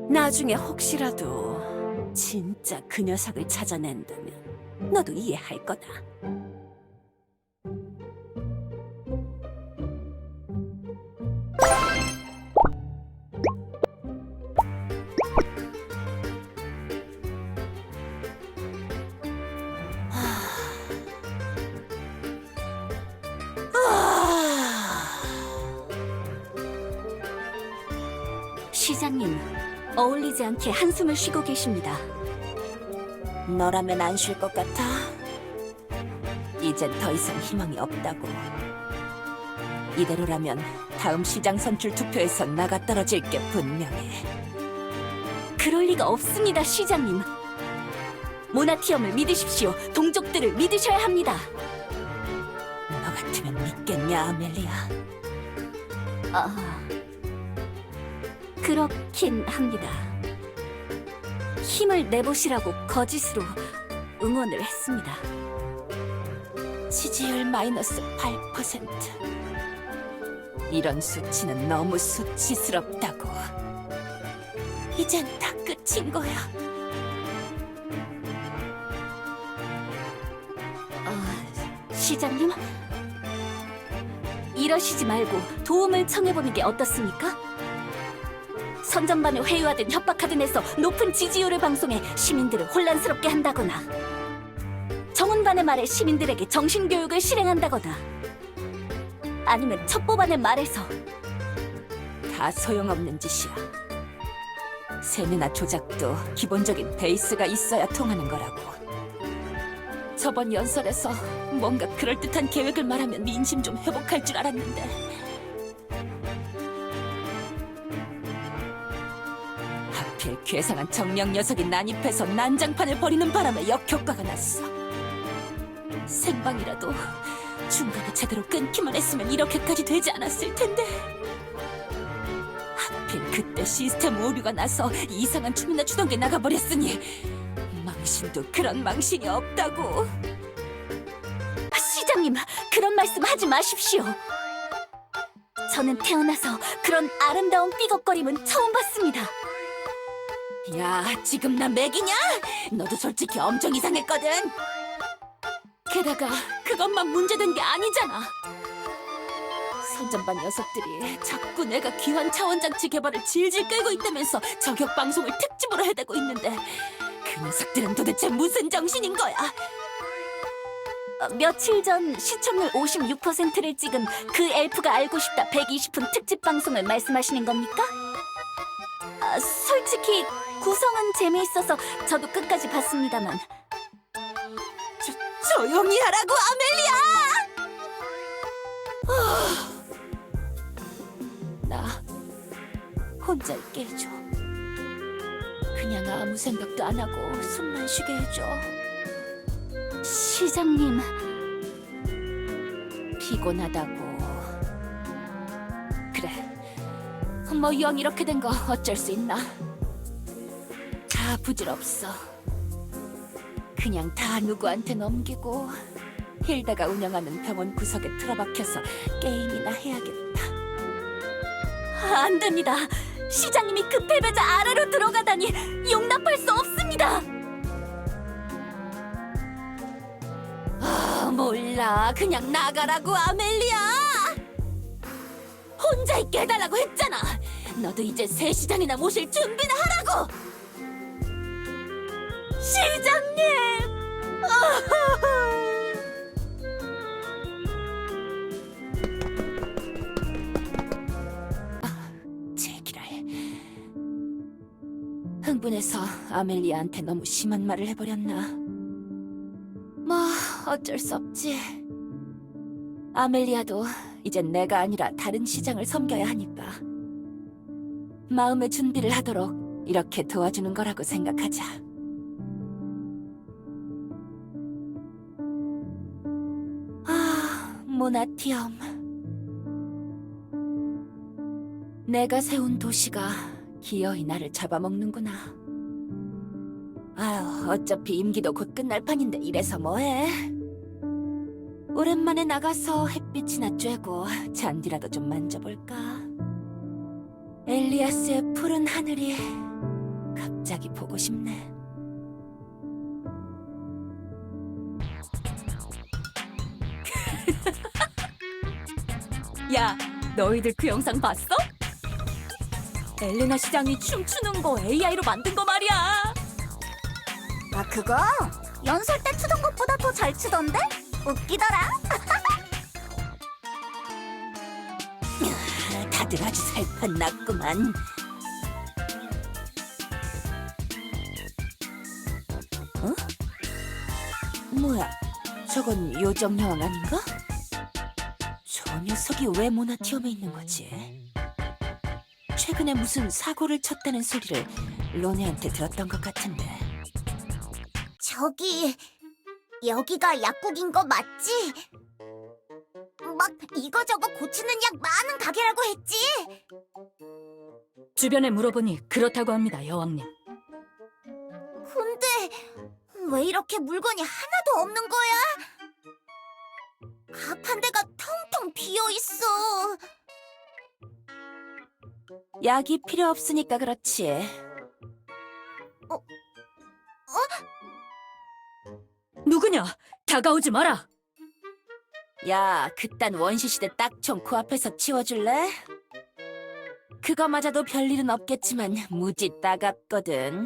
S3: 나중에 혹시라도 진짜 그 녀석을 찾아낸다면 너도 이해할 거다.
S1: 시장님, 어울리지 않게 한숨을 쉬고 계십니다.
S3: 너라면 안 쉴 것 같아? 이젠 더 이상 희망이 없다고. 이대로라면 다음 시장 선출 투표에서 나가 떨어질 게 분명해.
S1: 그럴 리가 없습니다, 시장님. 모나티엄을 믿으십시오. 동족들을 믿으셔야 합니다.
S3: 너 같으면 믿겠냐, 아멜리아?
S1: 그렇긴 합니다. 힘을 내보시라고 거짓으로 응원을 했습니다.
S3: 지지율 마이너스 8%. 이런 수치는 너무 수치스럽다고. 이젠 다 끝인 거야.
S1: 시장님? 이러시지 말고 도움을 청해보는 게 어떻습니까? 선전반을 회유하든 협박하든 해서 높은 지지율을 방송해 시민들을 혼란스럽게 한다거나 정훈반의 말에 시민들에게 정신교육을 실행한다거나 아니면 첩보반의 말에서
S3: 다 소용없는 짓이야. 세뇌나 조작도 기본적인 베이스가 있어야 통하는 거라고. 저번 연설에서 뭔가 그럴듯한 계획을 말하면 민심 좀 회복할 줄 알았는데 하필 괴상한 정령 녀석이 난입해서 난장판을 벌이는 바람에 역효과가 났어. 생방이라도 중간에 제대로 끊기만 했으면 이렇게까지 되지 않았을 텐데. 하필 그때 시스템 오류가 나서 이상한 춤이나 추던 게 나가버렸으니 망신도 그런 망신이 없다고.
S1: 시장님, 그런 말씀 하지 마십시오. 저는 태어나서 그런 아름다운 삐걱거림은 처음 봤습니다.
S3: 야, 지금 나 맥이냐? 너도 솔직히 엄청 이상했거든. 게다가 그것만 문제된 게 아니잖아. 선전반 녀석들이 자꾸 내가 귀환 차원장치 개발을 질질 끌고 있다면서 저격 방송을 특집으로 해대고 있는데 그 녀석들은 도대체 무슨 정신인 거야?
S1: 며칠 전 시청률 56%를 찍은 그 엘프가 알고 싶다 120분 특집 방송을 말씀하시는 겁니까? 솔직히 구성은 재미있어서 저도 끝까지 봤습니다만
S3: 조용히 하라고, 아멜리아! 나 혼자 있게 해줘. 그냥 아무 생각도 안 하고 숨만 쉬게 해줘.
S1: 시장님,
S3: 피곤하다고. 그래, 뭐 영 이렇게 된 거 어쩔 수 있나? 다 부질없어. 그냥 다 누구한테 넘기고 힐다가 운영하는 병원 구석에 틀어박혀서 게임이나 해야겠다.
S1: 안 됩니다. 시장님이 그 패배자 아래로 들어가다니 용납할 수 없습니다.
S3: 몰라, 그냥 나가라고, 아멜리아! 혼자 있게 해달라고 했잖아. 너도 이제 새 시장이나 모실 준비나 하라고.
S1: 시장님!
S3: 제기랄. 흥분해서 아멜리아한테 너무 심한 말을 해버렸나? 뭐 어쩔 수 없지. 아멜리아도 이젠 내가 아니라 다른 시장을 섬겨야 하니까 마음의 준비를 하도록 이렇게 도와주는 거라고 생각하자.
S1: 모나티엄. 내가 세운 도시가 기어이 나를 잡아먹는구나. 아휴, 어차피 임기도 곧 끝날 판인데 이래서 뭐해? 오랜만에 나가서 햇빛이나 쬐고 잔디라도 좀 만져볼까? 엘리아스의 푸른 하늘이 갑자기 보고 싶네. 야, 너희들 그 영상 봤어? 엘레나 시장이 춤추는 거 AI로 만든 거 말이야.
S2: 아, 그거 연설 때 추던 것보다 더 잘 추던데? 웃기더라.
S3: 다들 아주 살판났구만. 어? 뭐야, 저건 요정 여왕 아닌가? 저 녀석이 왜 모나티엄에 있는 거지? 최근에 무슨 사고를 쳤다는 소리를 로네한테 들었던 것 같은데.
S2: 저기, 여기가 약국인 거 맞지? 막 이거저거 고치는 약 많은 가게라고 했지?
S1: 주변에 물어보니 그렇다고 합니다, 여왕님.
S2: 근데 왜 이렇게 물건이 하나도 없는 거야? 앞 한 대가 텅텅 비어 있어.
S1: 약이 필요 없으니까 그렇지. 누구냐? 다가오지 마라. 야, 그딴 원시시대 딱총 코앞에서 치워줄래? 그거마저도 별일은 없겠지만 무지 따갑거든.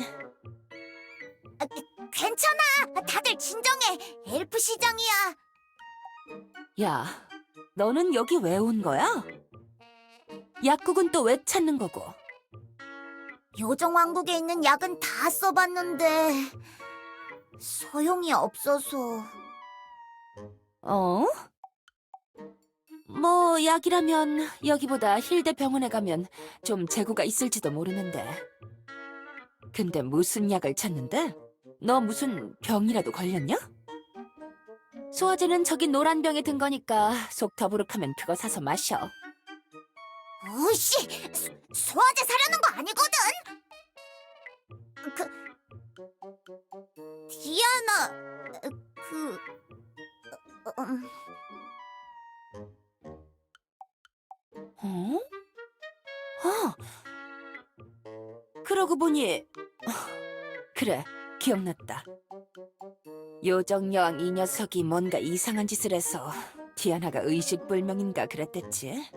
S2: 괜찮아. 다들 진정해. 엘프 시장이야.
S1: 야, 너는 여기 왜 온 거야? 약국은 또 왜 찾는 거고?
S2: 요정 왕국에 있는 약은 다 써봤는데 소용이 없어서.
S1: 어? 뭐 약이라면 여기보다 힐대 병원에 가면 좀 재고가 있을지도 모르는데. 근데 무슨 약을 찾는데? 너 무슨 병이라도 걸렸냐? 소화제는 저기 노란 병에 든 거니까 속 더부룩하면 그거 사서 마셔.
S2: 오씨, 소화제 사려는 거 아니거든. 디아나,
S1: 어? 아, 그러고 보니 그래, 기억났다. 요정 여왕 이 녀석이 뭔가 이상한 짓을 해서 디아나가 의식불명인가 그랬댔지.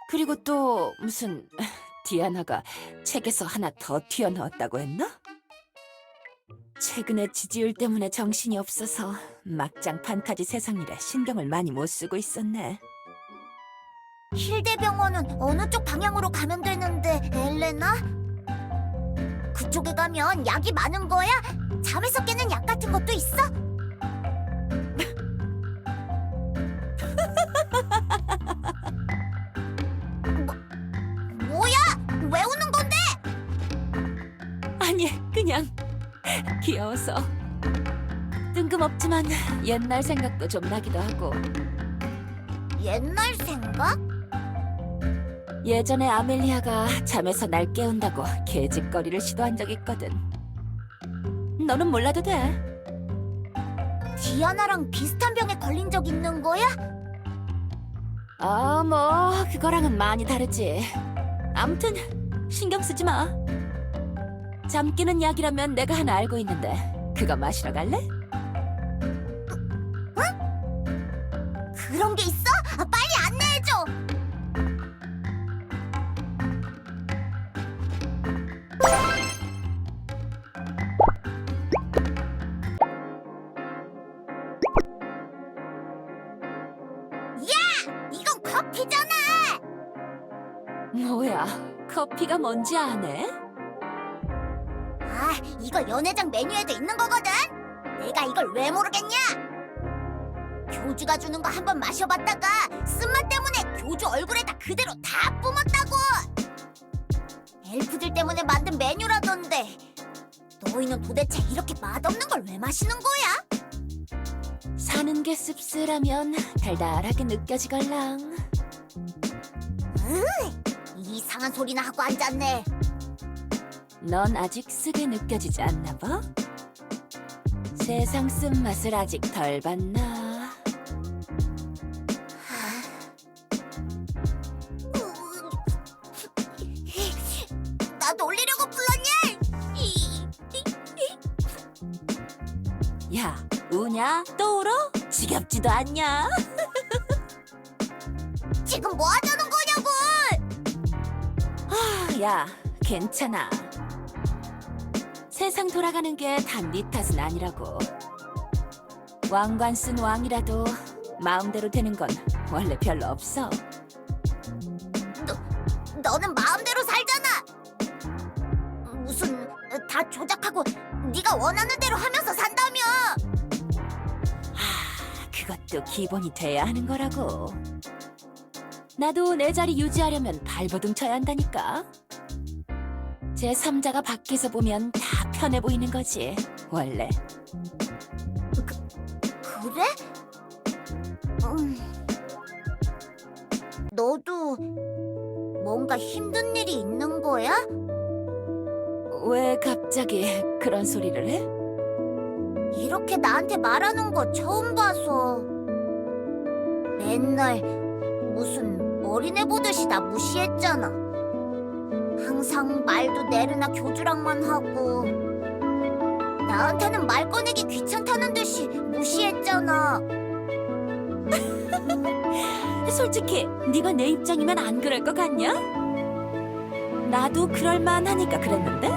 S1: 그리고 또 무슨 디아나가 책에서 하나 더 튀어나왔다고 했나? 최근에 지지율 때문에 정신이 없어서 막장 판타지 세상 일에 신경을 많이 못 쓰고 있었네.
S2: 힐대 병원은 어느 쪽 방향으로 가면 되는데, 엘레나? 그쪽에 가면 약이 많은 거야? 잠에서 깨는 약 같은 것도 있어? 뭐야? 왜 우는 건데?
S1: 아니, 그냥 귀여워서. 뜬금없지만 옛날 생각도 좀 나기도 하고.
S2: 옛날 생각?
S1: 예전에 아멜리아가 잠에서 날 깨운다고 개짓거리를 시도한 적 있거든. 너는 몰라도 돼.
S2: 디아나랑 비슷한 병에 걸린 적 있는 거야?
S1: 아, 뭐 그거랑은 많이 다르지. 아무튼 신경 쓰지 마. 잠 깨는 약이라면 내가 하나 알고 있는데 그거 마시러 갈래?
S2: 그런 게 있어? 빨리 안내해줘! 야! 이건 커피잖아!
S1: 뭐야, 커피가 뭔지 아네?
S2: 아, 이거 연회장 메뉴에도 있는 거거든? 내가 이걸 왜 모르겠냐? 교주가 주는 거 한번 마셔봤다가 쓴맛 때문에 교주 얼굴에다 그대로 다 뿜었다고! 엘프들 때문에 만든 메뉴라던데 너희는 도대체 이렇게 맛없는 걸 왜 마시는 거야?
S1: 사는 사는 게 씁쓸하면 달달하게 느껴지걸랑.
S2: 이상한 소리나 하고 앉았네.
S1: 넌 아직 쓰게 느껴지지 않나 봐? 세상 쓴맛을 아직 덜 봤나?
S2: 나 놀리려고 불렀냐?
S1: 야, 우냐? 또 울어? 지겹지도 않냐?
S2: 지금 뭐 하자는 거냐고!
S1: 야, 괜찮아. 세상 돌아가는 게 단 네 탓은 아니라고. 왕관 쓴 왕이라도 마음대로 되는 건 원래 별로 없어.
S2: 너는 마음대로 살잖아. 무슨 다 조작하고 네가 원하는 대로 하면서 산다며.
S1: 그것도 기본이 돼야 하는 거라고. 나도 내 자리 유지하려면 발버둥 쳐야 한다니까. 제3자가 밖에서 보면 다 편해 보이는 거지, 원래.
S2: 그래? 너도 뭔가 힘든 일이 있는 거야?
S1: 왜 갑자기 그런 소리를 해?
S2: 이렇게 나한테 말하는 거 처음 봐서. 맨날 무슨 어린애 보듯이 나 무시했잖아. 항상 말도 내르나 교주랑만 하고 나한테는 말 꺼내기 귀찮다는 듯이 무시했잖아.
S1: 솔직히 네가 내 입장이면 안 그럴 것 같냐? 나도 그럴 만하니까 그랬는데?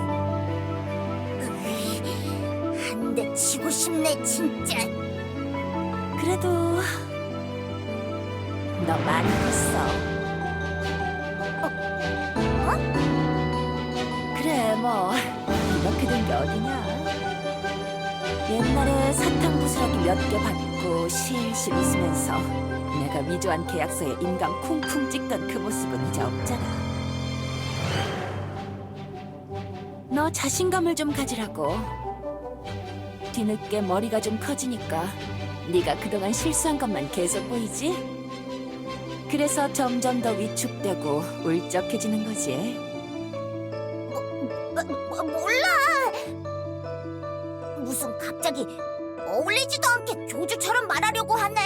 S2: 한 대 치고 싶네 진짜.
S1: 그래도 너 많이 컸어. 그래 뭐 이렇게 된 게 어디냐. 옛날에 사탕 부스러기 몇 개 받고 실실 웃으면서 내가 위조한 계약서에 인감 쿵쿵 찍던 그 모습은 이제 없잖아. 너 자신감을 좀 가지라고. 뒤늦게 머리가 좀 커지니까 네가 그동안 실수한 것만 계속 보이지? 그래서 점점 더 위축되고 울적해지는 거지.
S2: 몰라. 무슨 갑자기 어울리지도 않게 교주처럼 말하려고 하네.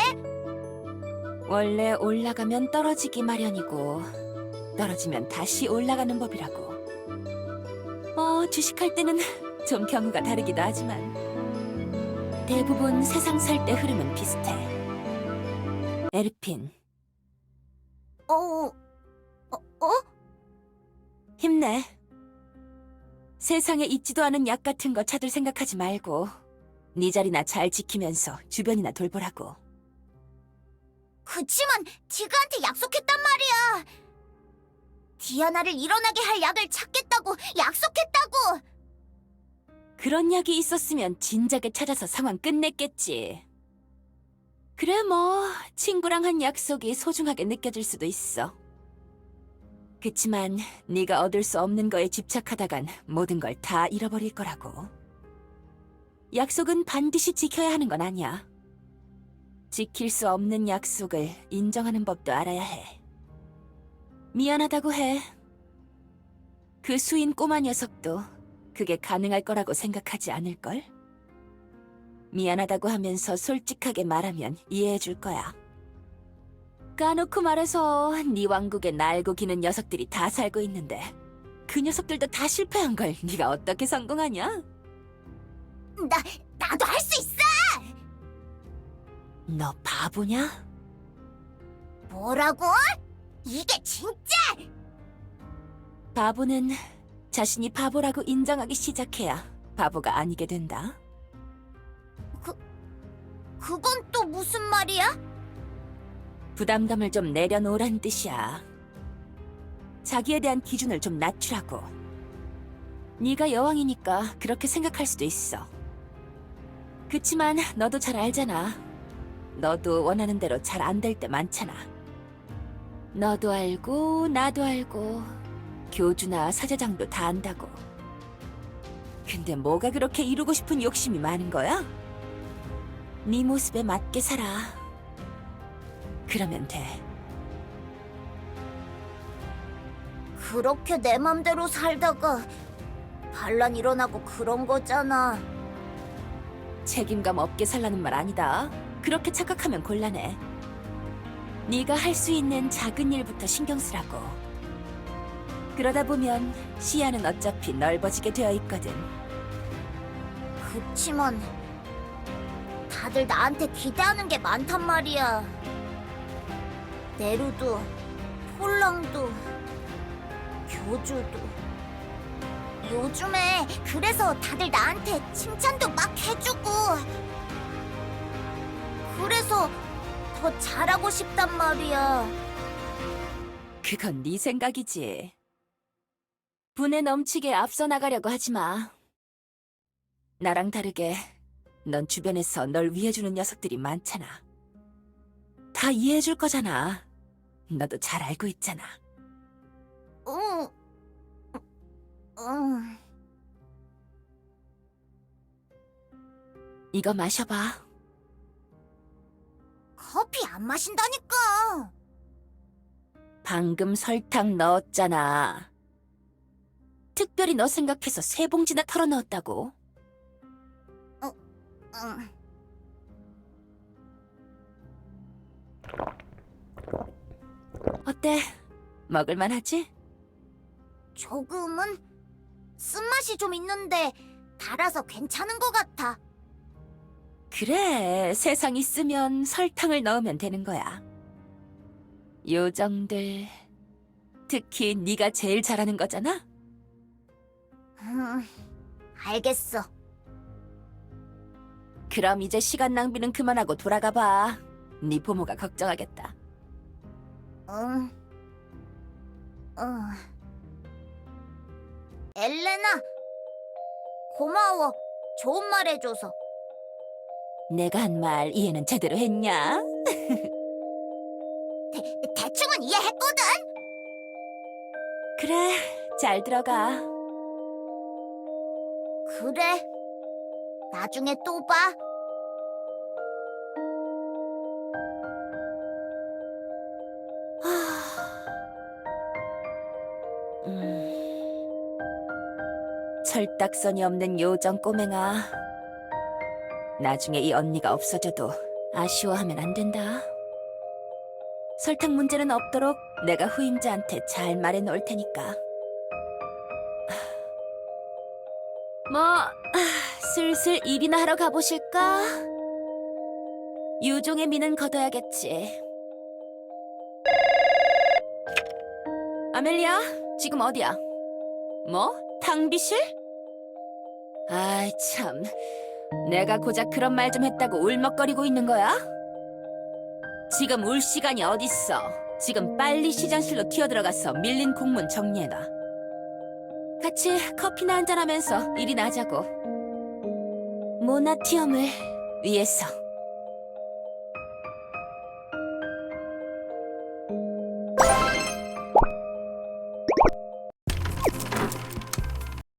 S1: 원래 올라가면 떨어지기 마련이고 떨어지면 다시 올라가는 법이라고. 주식할 때는 좀 경우가 다르기도 하지만 대부분 세상 살 때 흐름은 비슷해. 에르핀, 힘내. 세상에 있지도 않은 약 같은 거 찾을 생각하지 말고 네 자리나 잘 지키면서 주변이나 돌보라고.
S2: 그치만 지그한테 약속했단 말이야. 디아나를 일어나게 할 약을 찾겠다고 약속했다고.
S1: 그런 약이 있었으면 진작에 찾아서 상황 끝냈겠지. 그래 뭐 친구랑 한 약속이 소중하게 느껴질 수도 있어. 그치만 네가 얻을 수 없는 거에 집착하다간 모든 걸 다 잃어버릴 거라고. 약속은 반드시 지켜야 하는 건 아니야. 지킬 수 없는 약속을 인정하는 법도 알아야 해. 미안하다고 해. 그 수인 꼬마 녀석도 그게 가능할 거라고 생각하지 않을걸? 미안하다고 하면서 솔직하게 말하면 이해해 줄 거야. 까놓고 말해서 네 왕국에 날고 기는 녀석들이 다 살고 있는데 그 녀석들도 다 실패한 걸 네가 어떻게 성공하냐?
S2: 나도 할 수 있어.
S1: 너 바보냐?
S2: 뭐라고? 이게 진짜?
S1: 바보는 자신이 바보라고 인정하기 시작해야 바보가 아니게 된다.
S2: 그건 또 무슨 말이야?
S1: 부담감을 좀 내려놓으란 뜻이야. 자기에 대한 기준을 좀 낮추라고. 네가 여왕이니까 그렇게 생각할 수도 있어. 그치만 너도 잘 알잖아. 너도 원하는 대로 잘 안 될 때 많잖아. 너도 알고 나도 알고 교주나 사제장도 다 안다고. 근데 뭐가 그렇게 이루고 싶은 욕심이 많은 거야?
S3: 네 모습에 맞게 살아. 그러면 돼.
S2: 그렇게 내 맘대로 살다가 반란 일어나고 그런 거잖아.
S3: 책임감 없게 살라는 말 아니다. 그렇게 착각하면 곤란해. 네가 할 수 있는 작은 일부터 신경 쓰라고. 그러다 보면 시야는 어차피 넓어지게 되어 있거든.
S2: 그치만 다들 나한테 기대하는 게 많단 말이야. 네루도, 폴랑도, 교주도. 요즘에 그래서 다들 나한테 칭찬도 막 해주고. 그래서 더 잘하고 싶단 말이야.
S3: 그건 네 생각이지. 분에 넘치게 앞서 나가려고 하지 마. 나랑 다르게 넌 주변에서 널 위해주는 녀석들이 많잖아. 다 이해해줄 거잖아. 너도 잘 알고 있잖아.
S2: 응. 응.
S3: 이거 마셔봐.
S2: 커피 안 마신다니까.
S3: 방금 설탕 넣었잖아. 특별히 너 생각해서 3봉지나 털어 넣었다고.
S2: 응.
S3: 어때? 먹을만하지?
S2: 조금은 쓴맛이 좀 있는데 달아서 괜찮은 것 같아.
S3: 그래, 세상이 쓰면 설탕을 넣으면 되는 거야. 요정들, 특히 네가 제일 잘하는 거잖아?
S2: 알겠어.
S3: 그럼 이제 시간 낭비는 그만하고 돌아가 봐. 네 부모가 걱정하겠다.
S2: 응. 응. 엘레나, 고마워. 좋은 말 해줘서.
S3: 내가 한 말 이해는 제대로 했냐?
S2: 대충은 이해했거든.
S3: 그래, 잘 들어가.
S2: 그래. 나중에 또 봐.
S3: 철딱선이 없는 요정 꼬맹아. 나중에 이 언니가 없어져도 아쉬워하면 안 된다. 설탕 문제는 없도록 내가 후임자한테 잘 말해 놓을 테니까. 슬슬 일이나 하러 가보실까? 유종의 미는 걷어야겠지. 아멜리아, 지금 어디야? 뭐? 탕비실? 아이 참, 내가 고작 그런 말 좀 했다고 울먹거리고 있는 거야? 지금 울 시간이 어딨어. 지금 빨리 시장실로 튀어들어가서 밀린 공문 정리해놔. 같이 커피나 한잔하면서 일이나 하자고. 모나티엄을 위해서.